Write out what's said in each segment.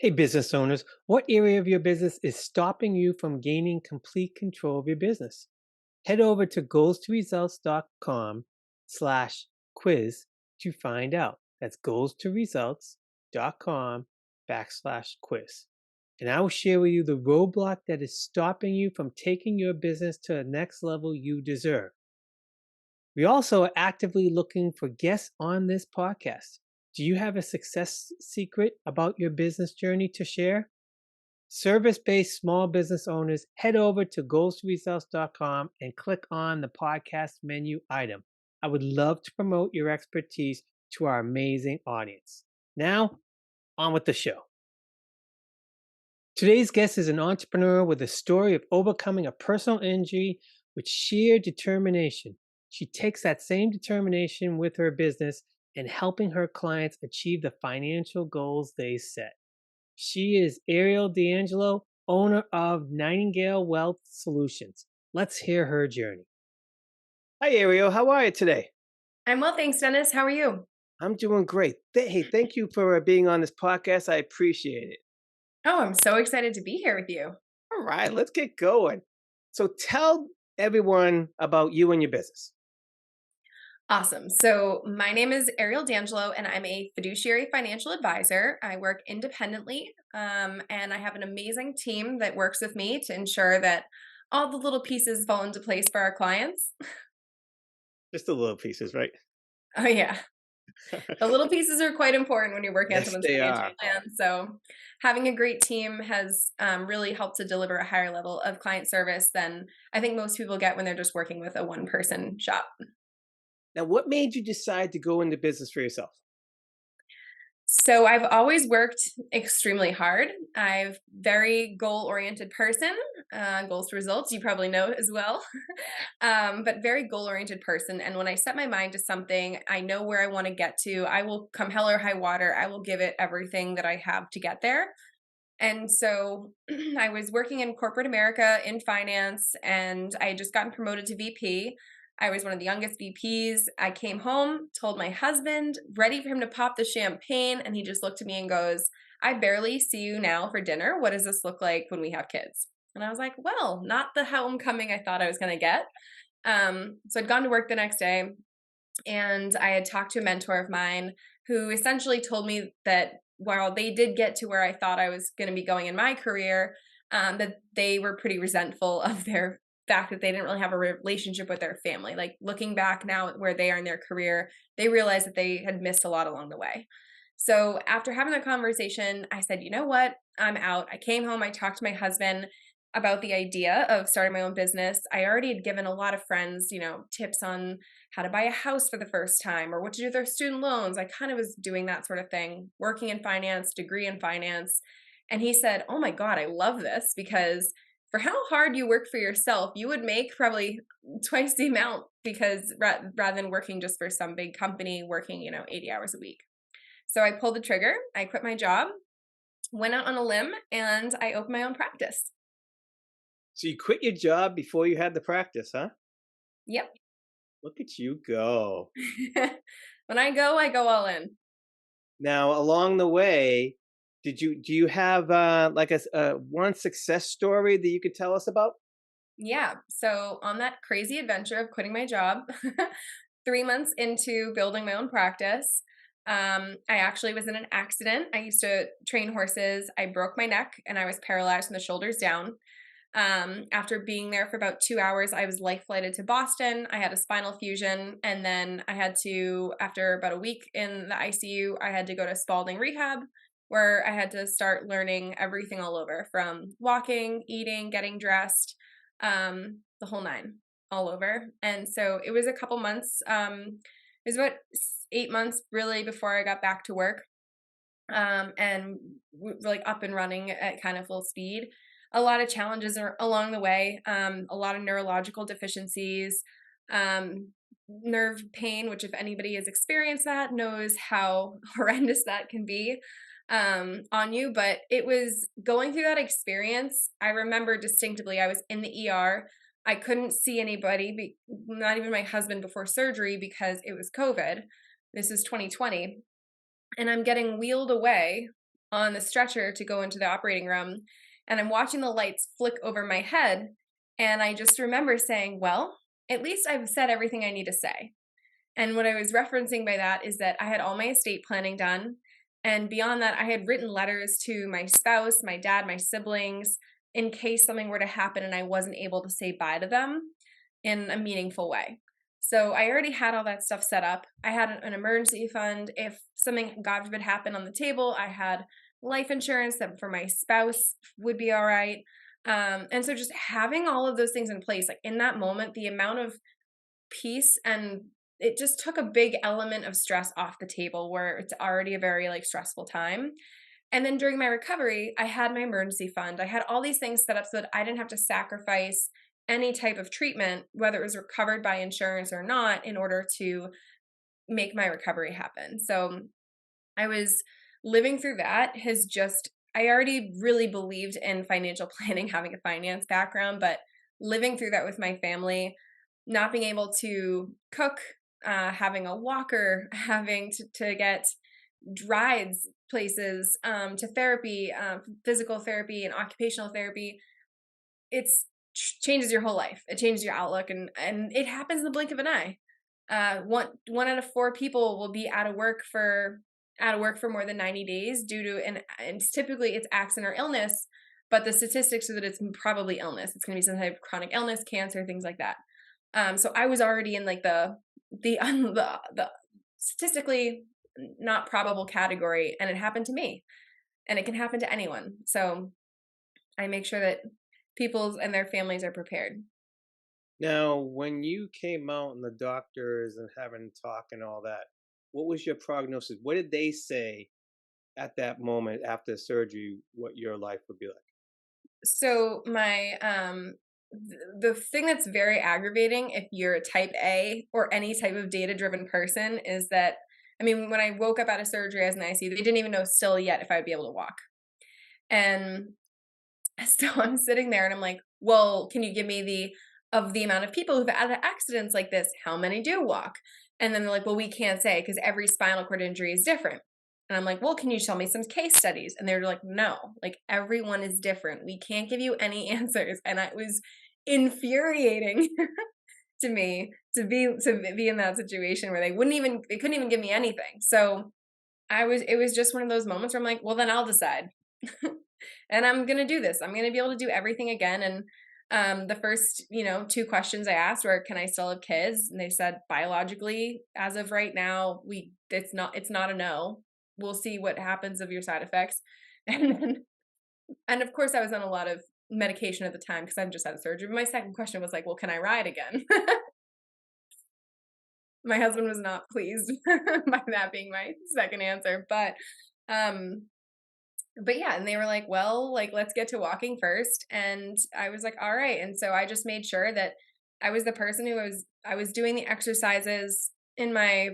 Hey, business owners, what area of your business is stopping you from gaining complete control of your business? Head over to goalstoresults.com slash quiz to find out. That's goalstoresults.com /quiz. And I will share with you the roadblock that is stopping you from taking your business to the next level you deserve. We also are actively looking for guests on this podcast. Do you have a success secret about your business journey to share? Service-based small business owners, head over to goalsresults.com and click on the podcast menu item. I would love to promote your expertise to our amazing audience. Now, on with the show. Today's guest is an entrepreneur with a story of overcoming a personal injury with sheer determination. She takes that same determination with her business and helping her clients achieve the financial goals they set. She is Ariel Dangelo, owner of Nightingale Wealth Solutions. Let's hear her journey. Hi, Ariel. How are you today? I'm well, thanks, Dennis. How are you? I'm doing great. Hey, thank you for being on this podcast. I appreciate it. Oh, I'm so excited to be here with you. All right, let's get going. So tell everyone about you and your business. Awesome. So, my name is Ariel Dangelo, and I'm a fiduciary financial advisor. I work independently, and I have an amazing team that works with me to ensure that all the little pieces fall into place for our clients. Just the little pieces, right? Oh, yeah. The little pieces are quite important when you're working on Yes, someone's they financial are. plan. So, having a great team has really helped to deliver a higher level of client service than I think most people get when they're just working with a one person shop. Now, what made you decide to go into business for yourself? So I've always worked extremely hard. I've very goal-oriented person, goals to results, you probably know as well. But very goal-oriented person. And when I set my mind to something, I know where I want to get to. I will come hell or high water. I will give it everything that I have to get there. And so I was working in corporate America in finance, and I had just gotten promoted to VP. I was one of the youngest VPs. I came home, told my husband, ready for him to pop the champagne, and he just looked at me and goes, I barely see you now for dinner. What does this look like when we have kids? And I was like, well, not the homecoming I thought I was going to get. So I'd gone to work the next day, and I had talked to a mentor of mine who essentially told me that while they did get to where I thought I was going to be going in my career, that they were pretty resentful of their fact that they didn't really have a relationship with their family. Like looking back now at where they are in their career, they realized that they had missed a lot along the way. So after having that conversation, I said, you know what? I'm out. I came home, I talked to my husband about the idea of starting my own business. I already had given a lot of friends, tips on how to buy a house for the first time or what to do with their student loans. I kind of was doing that sort of thing, working in finance, degree in finance. And he said, oh my God, I love this because for how hard you work for yourself, you would make probably twice the amount because rather than working just for some big company, working, 80 hours a week. So I pulled the trigger, I quit my job, went out on a limb, and I opened my own practice. So you quit your job before you had the practice, huh? Yep. Look at you go. When I go all in. Now, along the way, do you have like one success story that you could tell us about? Yeah. So on that crazy adventure of quitting my job, 3 months into building my own practice, I actually was in an accident. I used to train horses. I broke my neck and I was paralyzed from the shoulders down. After being there for about 2 hours, I was life flighted to Boston. I had a spinal fusion, and then I had to, after about a week in the ICU, I had to go to Spalding Rehab, where I had to start learning everything all over from walking, eating, getting dressed, the whole nine, all over. And so it was a couple months. It was about 8 months really before I got back to work, and like up and running at kind of full speed. A lot of challenges are along the way, a lot of neurological deficiencies, nerve pain, which if anybody has experienced that knows how horrendous that can be on you. But it was going through that experience. I remember distinctively, I was in the ER. I couldn't see anybody, not even my husband before surgery because it was COVID. This is 2020. And I'm getting wheeled away on the stretcher to go into the operating room, and I'm watching the lights flick over my head, and I just remember saying, "Well, at least I've said everything I need to say." And what I was referencing by that is that I had all my estate planning done. And beyond that, I had written letters to my spouse, my dad, my siblings, in case something were to happen and I wasn't able to say bye to them in a meaningful way. So I already had all that stuff set up. I had an emergency fund. If something, God forbid, happened on the table, I had life insurance that for my spouse would be all right. And so just having all of those things in place, like in that moment, the amount of peace and it just took a big element of stress off the table where it's already a very like stressful time. And then during my recovery, I had my emergency fund. I had all these things set up so that I didn't have to sacrifice any type of treatment, whether it was covered by insurance or not, in order to make my recovery happen. So I was living through that has just I already really believed in financial planning, having a finance background, but living through that with my family, not being able to cook, having a walker, having to get rides places, to therapy, physical therapy and occupational therapy, it's changes your whole life. It changes your outlook, and it happens in the blink of an eye. One out of four people will be out of work for more than 90 days due to and typically it's accident or illness, but the statistics are that it's probably illness. It's going to be some type of chronic illness, cancer, things like that. So I was already in like the statistically not probable category, and it happened to me, and it can happen to anyone. So I make sure that people and their families are prepared. Now, when you came out and the doctors and having a talk and all that, what was your prognosis? What did they say at that moment after surgery, what your life would be like? So the thing that's very aggravating if you're a type A or any type of data driven person is that I mean, when I woke up out of surgery as an ICU, they didn't even know still yet if I'd be able to walk. And so I'm sitting there and I'm like, well, can you give me the amount of people who've had accidents like this, how many do walk? And then they're like, well, we can't say because every spinal cord injury is different. And I'm like, well, can you show me some case studies? And they're like, no, like everyone is different. We can't give you any answers. And it was infuriating to me to be in that situation where they couldn't even give me anything. So it was just one of those moments where I'm like, well, then I'll decide. And I'm gonna do this. I'm gonna be able to do everything again. And the first, two questions I asked were, "Can I still have kids?" And they said, "Biologically, as of right now, we it's not a no. We'll see what happens of your side effects." And then, and of course, I was on a lot of medication at the time because I've just had surgery. But my second question was like, "Well, can I ride again?" My husband was not pleased by that being my second answer, um, but yeah, and they were like, "Well, like, let's get to walking first." And I was like, "All right." And so I just made sure that I was the person I was doing the exercises in my,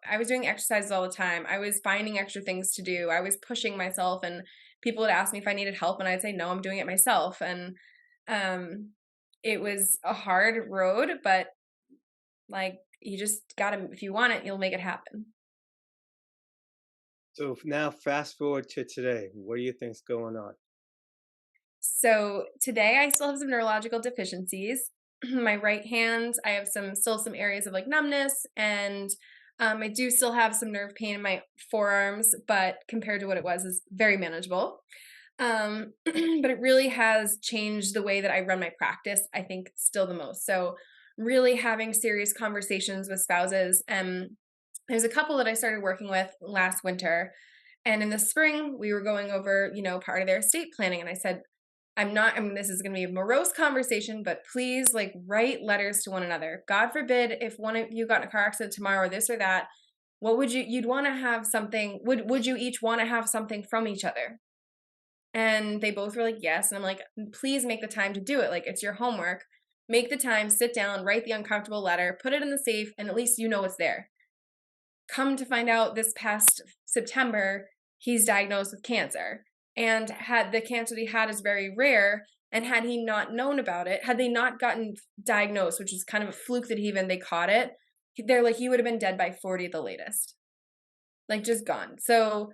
I was doing exercises all the time. I was finding extra things to do. I was pushing myself and people would ask me if I needed help and I'd say, "No, I'm doing it myself." And um it was a hard road, but like you just got to if you want it, you'll make it happen. So now fast forward to today. What do you think's going on? So today I still have some neurological deficiencies. My right hand, I have still some areas of like numbness, and I do still have some nerve pain in my forearms, but compared to what it was, is very manageable. But it really has changed the way that I run my practice. I think still the most. So really having serious conversations with spouses. There's a couple that I started working with last winter, and in the spring we were going over, part of their estate planning, and I said I mean, this is going to be a morose conversation, but please like write letters to one another. God forbid if one of you got in a car accident tomorrow or this or that, what would you'd want to have something, would you each want to have something from each other? And they both were like, yes. And I'm like, please make the time to do it. Like it's your homework. Make the time, sit down, write the uncomfortable letter, put it in the safe, and at least you know it's there. Come to find out this past September, he's diagnosed with cancer. And had the cancer that he had is very rare. And had he not known about it, had they not gotten diagnosed, which is kind of a fluke that they caught it, they're like, he would have been dead by 40 at the latest. Like just gone. So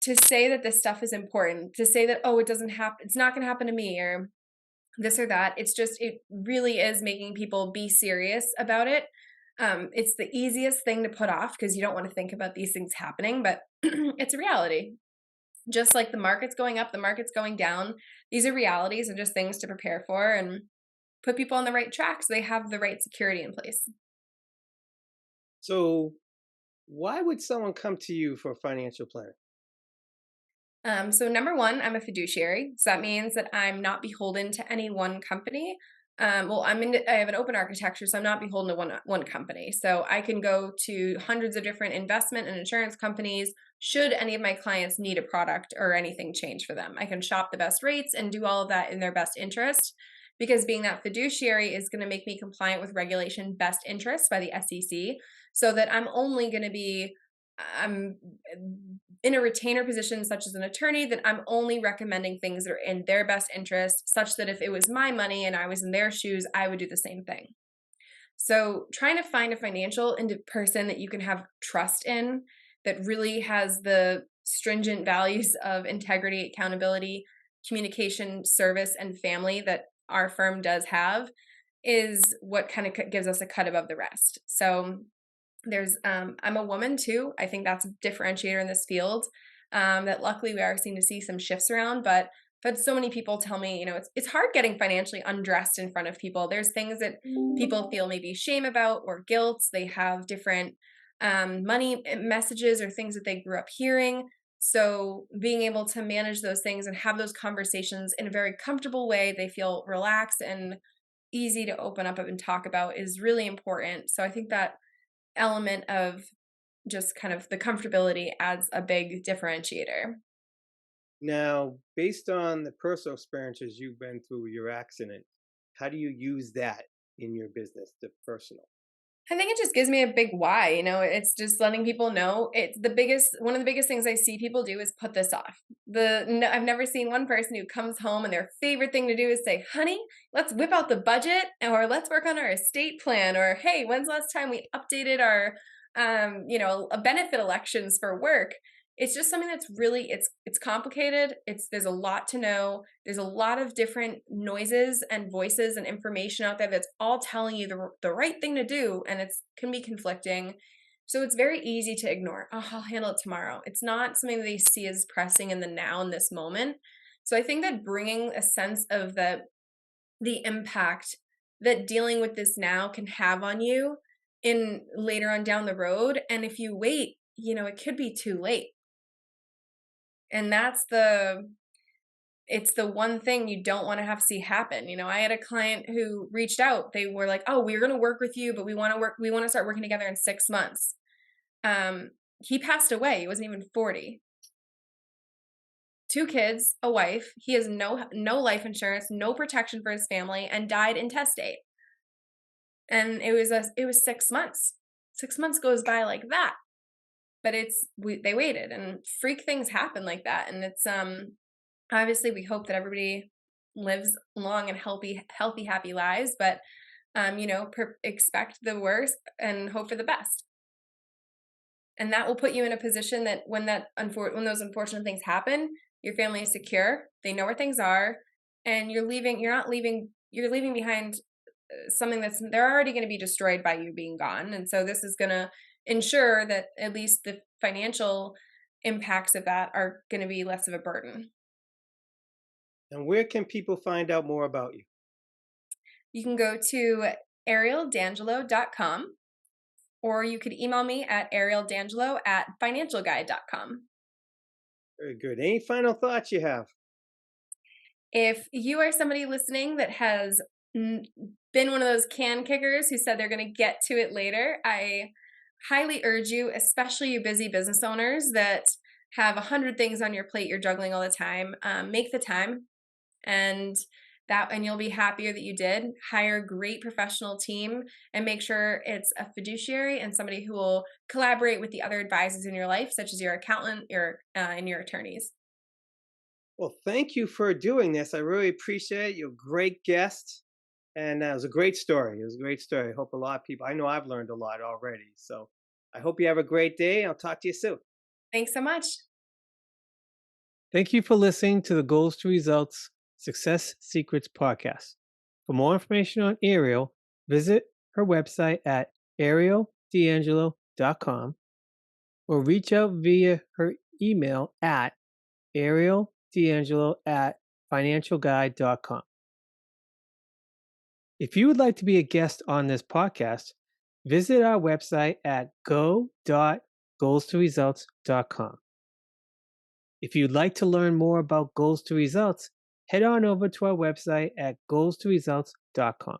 to say that this stuff is important, to say that, oh, it doesn't happen, it's not going to happen to me, or this or that. It's just, it really is making people be serious about it. It's the easiest thing to put off because you don't want to think about these things happening, but it's a reality. Just like the market's going up, the market's going down. These are realities and just things to prepare for and put people on the right track so they have the right security in place. So, why would someone come to you for financial planning? So number one, I'm a fiduciary. So that means that I'm not beholden to any one company. Well, I have an open architecture, so I'm not beholden to one company. So I can go to hundreds of different investment and insurance companies should any of my clients need a product or anything change for them. I can shop the best rates and do all of that in their best interest. Because being that fiduciary is going to make me compliant with regulation best interest by the SEC, so that I'm only going to be I'm in a retainer position such as an attorney, then I'm only recommending things that are in their best interest, such that if it was my money and I was in their shoes, I would do the same thing. So, trying to find a financial person that you can have trust in, that really has the stringent values of integrity, accountability, communication, service, and family that our firm does have, is what kind of gives us a cut above the rest. So, I'm a woman too. I think that's a differentiator in this field. That luckily we are seeing to see some shifts around, but so many people tell me, it's hard getting financially undressed in front of people. There's things that people feel maybe shame about or guilt. They have different money messages or things that they grew up hearing. So being able to manage those things and have those conversations in a very comfortable way, they feel relaxed and easy to open up and talk about, is really important. So I think that element of just kind of the comfortability adds a big differentiator. Now, based on the personal experiences you've been through with your accident, how do you use that in your business, the personal? I think it just gives me a big why, it's just letting people know. It's the biggest one of the biggest things I see people do is put this off. I've never seen one person who comes home and their favorite thing to do is say, "Honey, let's whip out the budget," or "Let's work on our estate plan," or "Hey, when's the last time we updated our benefit elections for work?" It's just something that's really, it's complicated. There's a lot to know. There's a lot of different noises and voices and information out there that's all telling you the right thing to do, and it's can be conflicting. So it's very easy to ignore. Oh, I'll handle it tomorrow. It's not something that they see as pressing in the now, in this moment. So I think that bringing a sense of the impact that dealing with this now can have on you in later on down the road, and if you wait, it could be too late. And it's the one thing you don't want to have see happen. I had a client who reached out. They were like, "Oh, we're going to work with you, but we want to start working together in 6 months." Um, he passed away. He wasn't even 40. 2 kids, a wife. He has no life insurance, no protection for his family, and died intestate. And it was 6 months. 6 months goes by like that. But they waited, and freak things happen like that, and it's obviously we hope that everybody lives long and happy lives, but expect the worst and hope for the best. And that will put you in a position that when those unfortunate things happen, your family is secure, they know where things are, and you're leaving behind something they're already going to be destroyed by you being gone. And so this is going to ensure that at least the financial impacts of that are going to be less of a burden. And where can people find out more about you? You can go to arieldangelo.com, or you could email me at arieldangelo@financialguide.com. Very good. Any final thoughts you have? If you are somebody listening that has been one of those can kickers who said they're going to get to it later, I highly urge you, especially you busy business owners that have 100 things on your plate, you're juggling all the time, make the time, and you'll be happier that you did. Hire a great professional team and make sure it's a fiduciary and somebody who will collaborate with the other advisors in your life, such as your accountant, and your attorneys. Well, thank you for doing this. I really appreciate it. You're a great guest. And it was a great story. It was a great story. I hope a lot of people, I know I've learned a lot already. So I hope you have a great day. I'll talk to you soon. Thanks so much. Thank you for listening to the Goals to Results Success Secrets podcast. For more information on Ariel, visit her website at arieldangelo.com or reach out via her email at arieldangelo@financialguide.com. If you would like to be a guest on this podcast, visit our website at go.goalstoresults.com. If you'd like to learn more about Goals to Results, head on over to our website at goalstoresults.com.